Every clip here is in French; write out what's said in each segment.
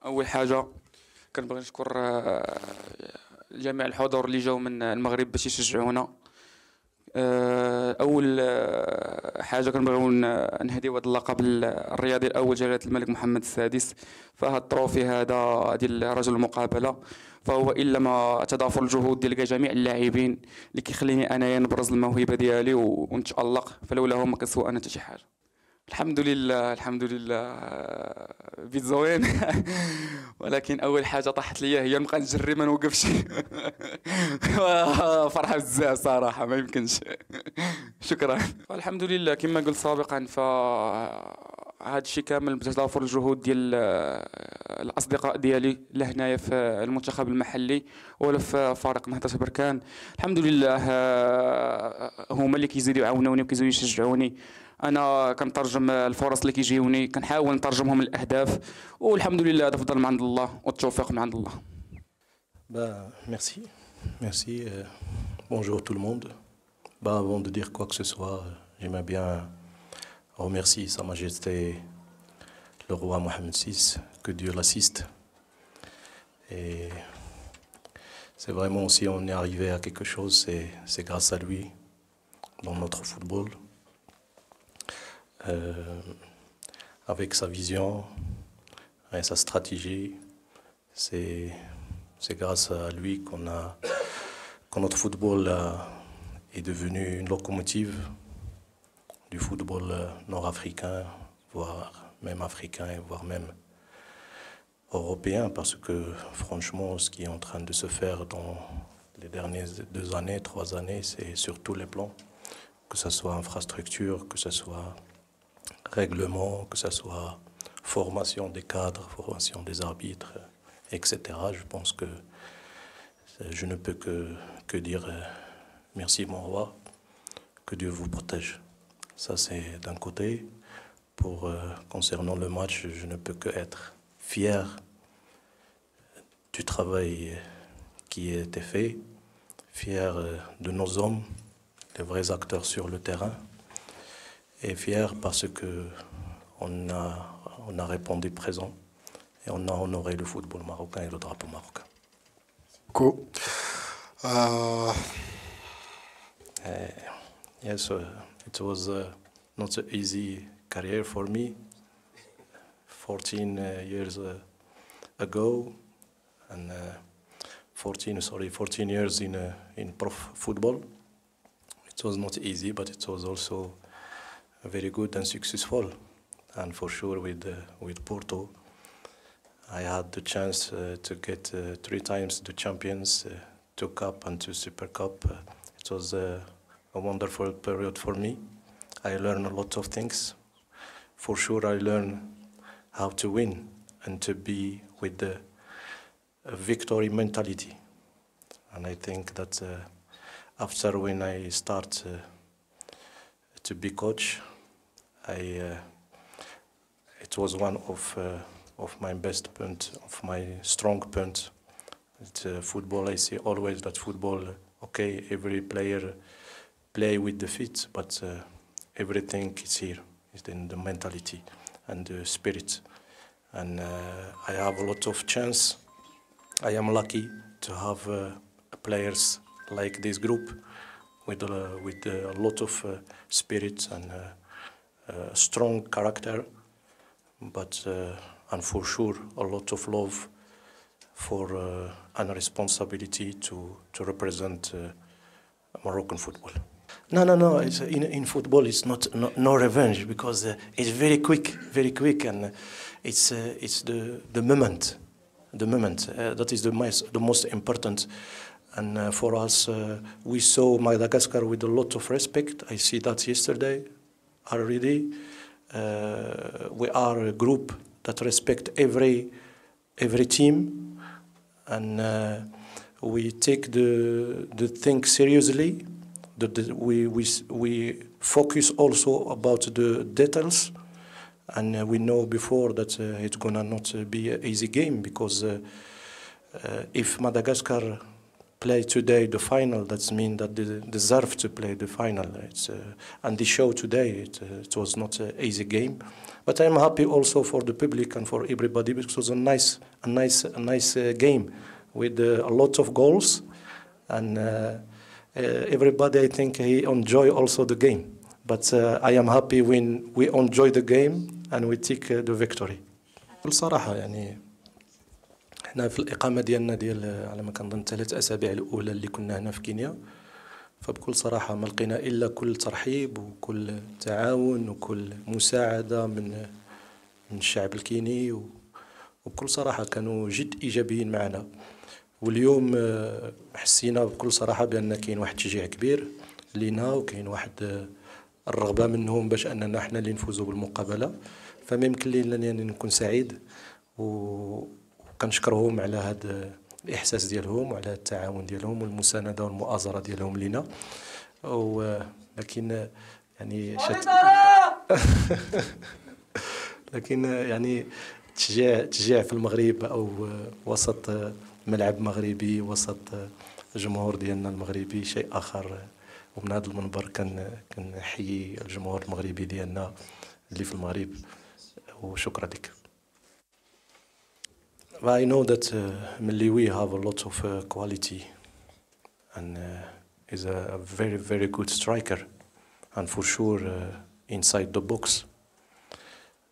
اول حاجه كنبغي نشكر جميع الحضور اللي جاوا من المغرب باش يشجعونا. اول حاجه كنبغيو نهديو هذا اللقب الرياضي الاول جلاله الملك محمد السادس. فهاد التروفي هذا ديال رجل المقابله فهو الا ما تضافر الجهود ديال جميع اللاعبين اللي كيخليني انايا نبرز الموهبه ديالي ونتالق، فلولاهم ما كنسوى انا حتى شي حاجه. الحمد لله الحمد لله. بيت زوين. ولكن اول حاجه طاحت ليا هي نبقى نجري ما نوقفش. فرحه بزاف صراحه ما يمكنش. شكرا. الحمد لله كما قلت سابقا هذا الشيء كامل بتضافر الجهود ديال الاصدقاء ديالي لهنايا في المنتخب المحلي ولا في فريق نهضة بركان. الحمد لله هما اللي كيزيدوا يعاونوني وكيزيدوا يشجعوني. انا كنترجم الفرص اللي كيجيوني كنحاول نترجمهم للاهداف، والحمد لله هذا فضل من عند الله والتوفيق من عند الله. Merci. Merci. Bonjour tout le monde. Avant de dire quoi que ce soit, j'aimerais bien remercier Sa Majesté le roi Mohamed VI, que Dieu l'assiste. Et c'est vraiment, si on est arrivé à quelque chose, c'est grâce à lui dans notre football. Avec sa vision et sa stratégie, c'est grâce à lui que notre football est devenu une locomotive du football nord-africain, voire même africain, voire même européen, parce que franchement, ce qui est en train de se faire dans les dernières 2 années, 3 années, c'est sur tous les plans, que ce soit infrastructure, que ce soit règlement, que ce soit formation des cadres, formation des arbitres, etc. Je pense que je ne peux que dire merci mon roi, que Dieu vous protège. Ça c'est d'un côté. Concernant le match, je ne peux que être fier du travail qui a été fait, fier de nos hommes, les vrais acteurs sur le terrain, et fier parce qu'on a répondu présent et on a honoré le football marocain et le drapeau marocain. Cool. Yes, it was not an easy career for me. 14 years ago, and 14 years in prof football. It was not easy, but it was also very good and successful. And for sure, with Porto, I had the chance to get 3 times the champions, 2 cup and 2 super cup. It was a wonderful period for me. I learned a lot of things. For sure, I learned how to win and to be with the victory mentality. And I think that after when I start to be coach, it was one of my best point, of my strong point. Football, I say always that football, okay, every player play with the feet, but everything is here. It's in the mentality and the spirit. And I have a lot of chance. I am lucky to have players like this group with a lot of spirit and strong character, but and for sure a lot of love for and responsibility to represent Moroccan football. No. It's, in football, it's not no revenge, because it's very quick, and it's the moment. The moment that is the most important. And for us, we saw Madagascar with a lot of respect. I see that yesterday already. We are a group that respect every team, and we take the thing seriously. We focus also about the details, and we know before that it's gonna not be an easy game, because if Madagascar play today the final, that means that they deserve to play the final. And the show today, it was not an easy game, but I'm happy also for the public and for everybody because it was a nice game with a lot of goals, and everybody, I think, he enjoy also the game. But I am happy when we enjoy the game and we take the victory. بصراحة يعني احنا في الإقامة ديالنا ديال على ما كنظن 3 أسابيع الأولى اللي كنا هنا في كينيا، فبكل صراحة ما لقينا إلا كل ترحيب وكل تعاون وكل مساعدة من الشعب الكيني، وبكل صراحة كانوا جد إيجابيين معنا. واليوم حسينا بكل صراحة بأن كاين واحد التشجيع كبير لينا، وكاين واحد الرغبة منهم باش أننا احنا اللي نفوزوا بالمقابلة. فما يمكن لي أنني نكون سعيد، وكنشكرهم على هذا الإحساس ديالهم وعلى التعاون ديالهم والمساندة والمؤازرة ديالهم لينا. لكن يعني لكن يعني تشجيع في المغرب أو وسط ملعب مغربي، وسط الجمهور ديالنا المغربي شيء آخر. ومن هذا المنبر كنحيي الجمهور المغربي ديالنا اللي في المغرب، وشكرا لك. I know that Meliwi have a lot of quality and is a very, very good striker, and for sure inside the box.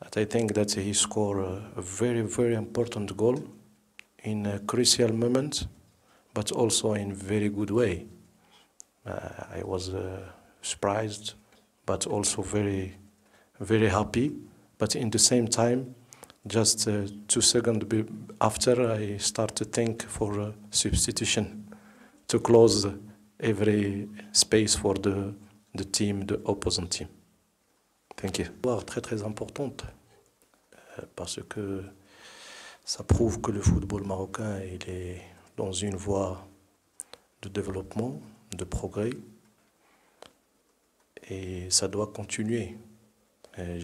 But I think that he scored a very, very important goal in a crucial moment, but also in very good way. I was surprised, but also very, very happy. But in the same time, just 2 seconds after, I start to think for a substitution to close every space for the team, the opposing team. Thank you. Très très importante parce que ça prouve que le football marocain il est dans une voie de développement, de progrès, et ça doit continuer.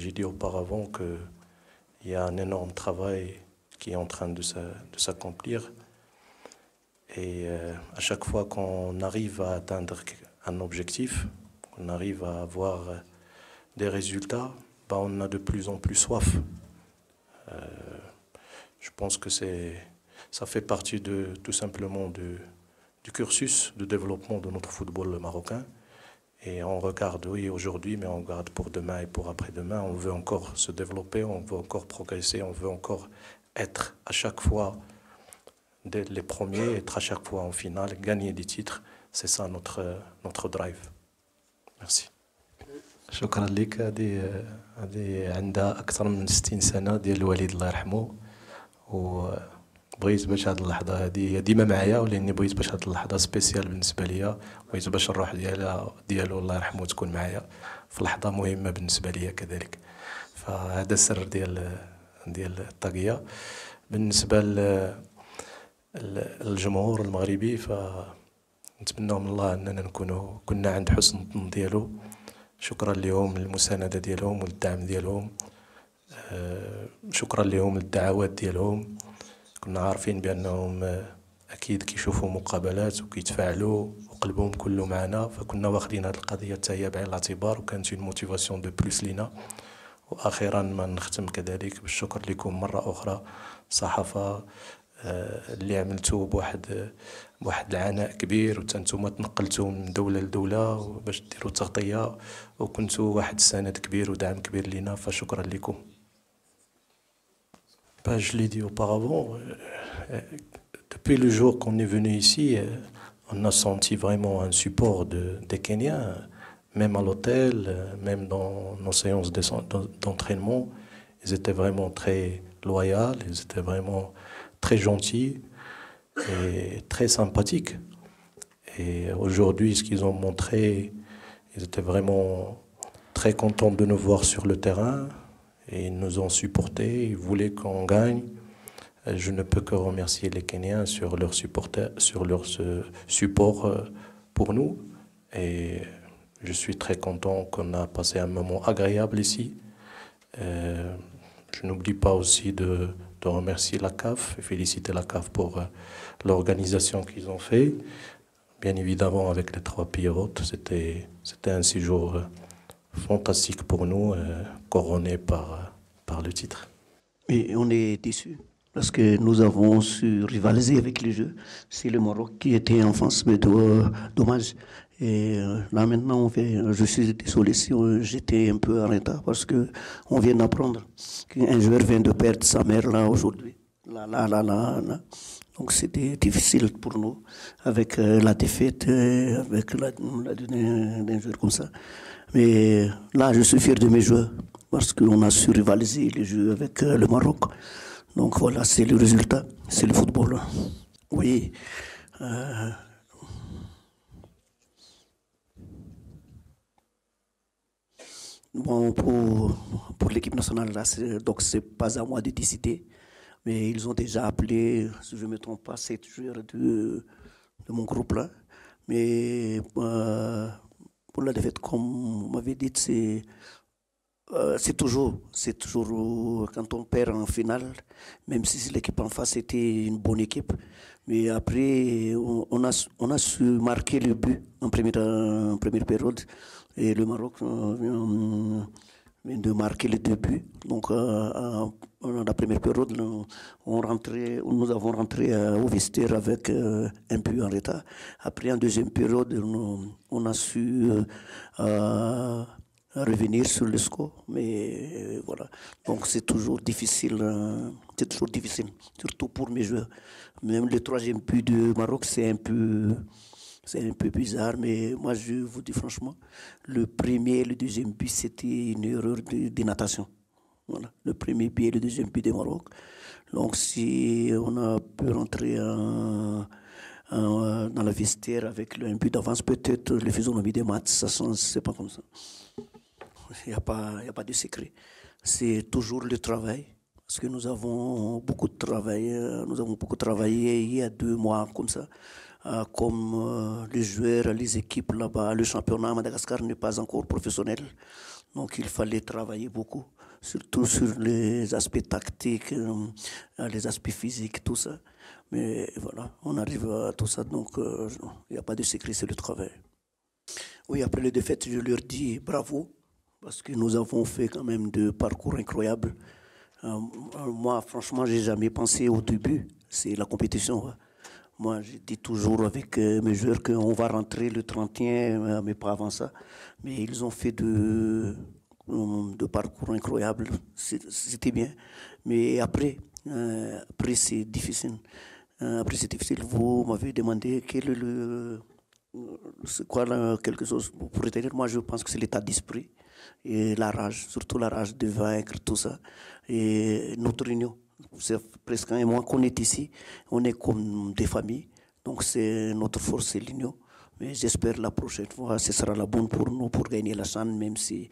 J'ai dit auparavant qu'il y a un énorme travail qui est en train de s'accomplir, et à chaque fois qu'on arrive à atteindre un objectif, qu'on arrive à avoir des résultats, on a de plus en plus soif. Je pense que ça fait partie tout simplement du cursus de développement de notre football marocain. Et on regarde, oui, aujourd'hui, mais on regarde pour demain et pour après-demain. On veut encore se développer, on veut encore progresser, on veut encore être à chaque fois les premiers, être à chaque fois en finale, gagner des titres. C'est ça notre drive. Merci. شكرا لك. هذه عندها أكثر من 60 سنة ديال الوالد الله يرحمه، وبغيت باش هذه اللحظة هذه ديما معايا، ولاني بغيت باش هذه اللحظة سبيسيال بالنسبة ليا، بغيت باش الروح ديالو الله يرحمه تكون معايا في لحظة مهمة بالنسبة ليا كذلك. فهذا السر ديال الطاقية. بالنسبة للجمهور المغربي، فنتمنى من الله أننا كنا عند حسن الظن ديالو. شكرا لهم للمساندة ديالهم والدعم ديالهم، شكرا لهم للدعوات ديالهم. كنا عارفين بأنهم أكيد كيشوفوا مقابلات وكيتفاعلوا وقلبهم كله معنا، فكنا واخدين هذه القضية حتى هي بعين الاعتبار، وكانت اون موتيفاسيون دو بلوس لينا. وأخيرا ما نختم كذلك بالشكر لكم مرة أخرى صحافة، اللي عملتوا بواحد العناء كبير، وانتم تنقلتوا من دولة لدولة باش ديروا تغطية، وكنتوا واحد السند كبير ودعم كبير لينا، فشكرا لكم. Je l'ai dit auparavant, depuis le jour qu'on est venu ici, on a senti vraiment un support des Kenyans, même à l'hôtel, même dans nos séances d'entraînement. Ils étaient vraiment très loyaux, ils étaient vraiment très gentils et très sympathiques. Et aujourd'hui, ce qu'ils ont montré, ils étaient vraiment très contents de nous voir sur le terrain. Et ils nous ont supportés, ils voulaient qu'on gagne. Je ne peux que remercier les Kenyans sur leur support pour nous. Et je suis très content qu'on a passé un moment agréable ici. Je n'oublie pas aussi de de remercier la CAF et féliciter la CAF pour l'organisation qu'ils ont fait. Bien évidemment, avec les 3 pays hôtes, c'était un séjour fantastique pour nous, couronné par le titre. Et on est déçus parce que nous avons su rivaliser avec les Jeux. C'est le Maroc qui était en France, mais dommage. Et là maintenant, je suis désolé si j'étais un peu en retard parce qu'on vient d'apprendre qu'un joueur vient de perdre sa mère là aujourd'hui. Là. Donc c'était difficile pour nous avec la défaite, avec d'un joueur comme ça. Mais là, je suis fier de mes joueurs parce qu'on a su rivaliser les Jeux avec le Maroc. Donc voilà, c'est le résultat, c'est le football. Oui. Bon, pour l'équipe nationale, là, donc c'est pas à moi de décider, mais ils ont déjà appelé, si je ne me trompe pas, 7 joueurs de mon groupe là. Mais pour la défaite, comme vous m'avez dit, c'est toujours quand on perd en finale, même si l'équipe en face était une bonne équipe. Mais après, on a su marquer le but en première période. Et le Maroc vient de marquer les 2 buts. Donc, dans la première période, nous avons rentré au vestiaire avec un but en retard. Après, en deuxième période, on a su revenir sur le score. Mais voilà. Donc, c'est toujours difficile, surtout pour mes joueurs. Même le 3e but du Maroc, c'est un peu bizarre, mais moi, je vous dis franchement, le premier et le 2e but, c'était une erreur de natation. Voilà, le premier but et le 2e but du Maroc. Donc, si on a pu rentrer dans la vestiaire avec un but d'avance, peut-être les physionomies des matchs, ça c'est pas comme ça. Il n'y a pas de secret. C'est toujours le travail. Parce que nous avons beaucoup travaillé il y a 2 mois comme ça. Comme les joueurs, les équipes là-bas, le championnat à Madagascar n'est pas encore professionnel. Donc il fallait travailler beaucoup, surtout sur les aspects tactiques, les aspects physiques, tout ça. Mais voilà, on arrive à tout ça, donc il n'y a pas de secret, c'est le travail. Oui, après les défaites, je leur dis bravo, parce que nous avons fait quand même de parcours incroyables. Moi, franchement, j'ai jamais pensé au début, c'est la compétition. Ouais. Moi, je dis toujours avec mes joueurs qu'on va rentrer le 31, mais pas avant ça. Mais ils ont fait de parcours incroyables. C'était bien. Mais après c'est difficile. Vous m'avez demandé quel est c'est quoi quelque chose pour retenir. Moi, je pense que c'est l'état d'esprit et la rage, surtout la rage de vaincre, tout ça. Et notre union. C'est presque un mois qu'on est ici, on est comme des familles, donc c'est notre force, c'est l'union. Mais j'espère la prochaine fois, ce sera la bonne pour nous, pour gagner la CHAN, même s'il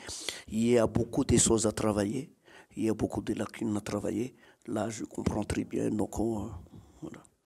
y a beaucoup de choses à travailler, il y a beaucoup de lacunes à travailler. Là, je comprends très bien, donc